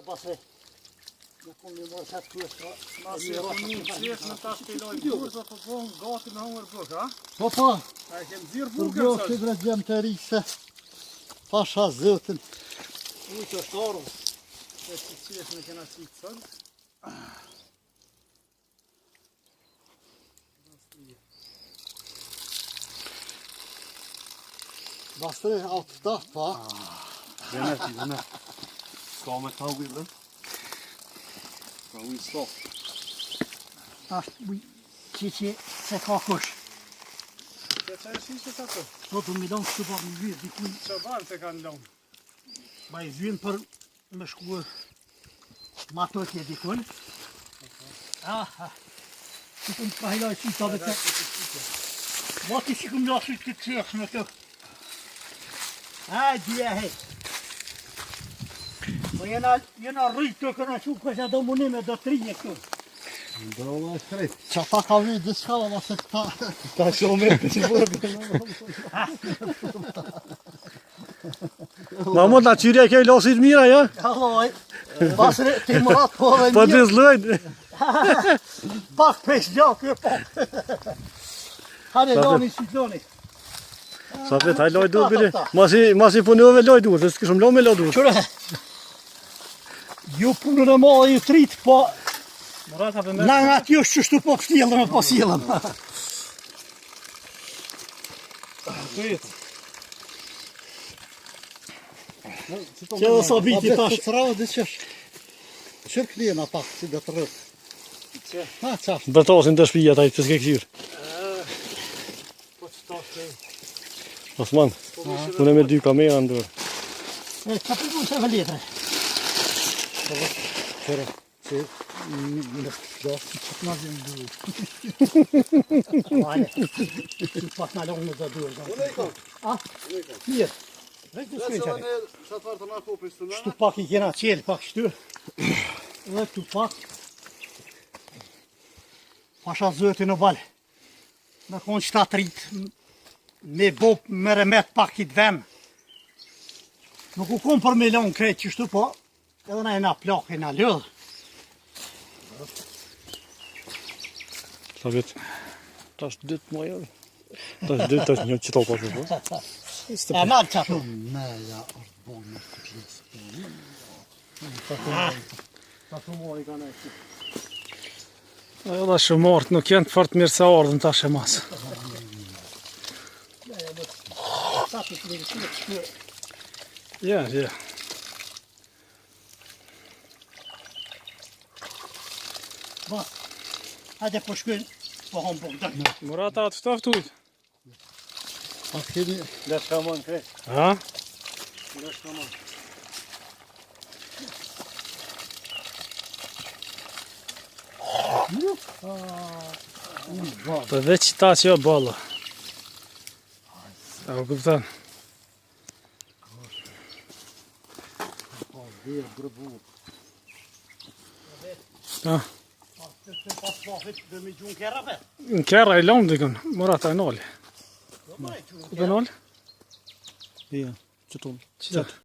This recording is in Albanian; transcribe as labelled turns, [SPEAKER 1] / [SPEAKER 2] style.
[SPEAKER 1] pastaj. Në kom një mërë qatë kështra.
[SPEAKER 2] Masi e punu qesh në ta shpiloj burza, po bon gati me hongër buk, ha?
[SPEAKER 1] Po.
[SPEAKER 2] A e kem zirë
[SPEAKER 1] Për
[SPEAKER 2] bukën,
[SPEAKER 1] gjohë që gjem të rikse. Pasha zëtën.
[SPEAKER 2] Ujtë është arë. E që qesh në kena qitë sëllë.
[SPEAKER 1] Bastre, atë të pa.
[SPEAKER 3] Dene. Ska me ta ujë dhe? Ka ujë stop.
[SPEAKER 1] Ashtë uj, që se ka kush.
[SPEAKER 2] Që e shishe të ato?
[SPEAKER 1] Do të mi lonë kështu pa më vyrë, dikuj.
[SPEAKER 2] Që banë se kanë lonë?
[SPEAKER 1] Ma i vynë për me shkuë matotje dikuj. Aha. Që të më kahilaj qitave të... Mati që këmë lasë të qesh me të. Dje hej. Po jena rritë të këna që kësa do munime do të rinje këtu.
[SPEAKER 3] Do la shkrejt.
[SPEAKER 1] Qa ta ka vijë diska dhe se këta...
[SPEAKER 3] Ta shumë e që vërë.
[SPEAKER 4] Mahmud, na qyrja ke lasit mira, ja?
[SPEAKER 1] Halloj, pasre ti mërat po dhe
[SPEAKER 4] Po
[SPEAKER 1] mirë.
[SPEAKER 4] të zlojnë.
[SPEAKER 1] Pak pesh gjak e pak. Hane loni si loni.
[SPEAKER 4] Sa vet, haj loj dur bile. Masi punove loj dur, se s'kishëm lo me lo dur.
[SPEAKER 1] Qure, ju punën e madhe ju trit, po
[SPEAKER 2] Murata për me...
[SPEAKER 1] na nga t'ju shqështu po pështjelëm e po sjellëm.
[SPEAKER 2] Kujtë.
[SPEAKER 1] Që dhe sa biti tash.
[SPEAKER 3] Të cravë dhe qesh. Qërë klien ata, si dhe të rrët.
[SPEAKER 2] Që?
[SPEAKER 3] Ha, qashtë.
[SPEAKER 4] Bërtosin të shpija taj, të s'ke këqyrë.
[SPEAKER 2] Po që ta shkej.
[SPEAKER 4] Osman, unë me 2 kamera në dorë.
[SPEAKER 1] Qa përgun se me letre?
[SPEAKER 3] Qërë, që në shkjashtë.
[SPEAKER 1] Që t'na zim duhe. Vale, që pak në longë dhe duhe.
[SPEAKER 3] Unë e kam.
[SPEAKER 1] Mirë. Veç në shkën qëri.
[SPEAKER 3] Shatarë të nga kopi së në?
[SPEAKER 1] Shtu pak i kena qelë, pak shtu. Dhe këtu pak. Pasha zëti në balë. Në konë qëta rritë. Me bop me remet pak i të vem. Nuk u kom për me lonë krejtë qështu po. Edhe na e na plak e na lëdhë.
[SPEAKER 4] Sa vet. Tash 2 moja. Tash 2, tash 1 qito pa shumë.
[SPEAKER 1] E nalë qato.
[SPEAKER 3] Meja është bon në të pjesë.
[SPEAKER 1] Ta të mori ka në e që.
[SPEAKER 4] Ajo da shëmartë nuk janë fort mirë se ardhën tash e masë.
[SPEAKER 1] Ta të të rejtë të shkërë.
[SPEAKER 4] Ja.
[SPEAKER 1] Bas, hajde po shkën, po hom po këtë.
[SPEAKER 4] Murata atë ftaftuj.
[SPEAKER 3] A keni...
[SPEAKER 2] Dhe shkamon krejtë.
[SPEAKER 4] Ha?
[SPEAKER 2] Dhe shkamon.
[SPEAKER 4] Po veç ta që jo balla. A u këpëtan?
[SPEAKER 3] Dhe grëbu.
[SPEAKER 4] Ha?
[SPEAKER 1] Pas pafit dhe me gjunë kera vet.
[SPEAKER 4] Në kera i lomë dikën, Murata e noli. Ku për noli?
[SPEAKER 3] Ja, që tonë.
[SPEAKER 4] Qëtë?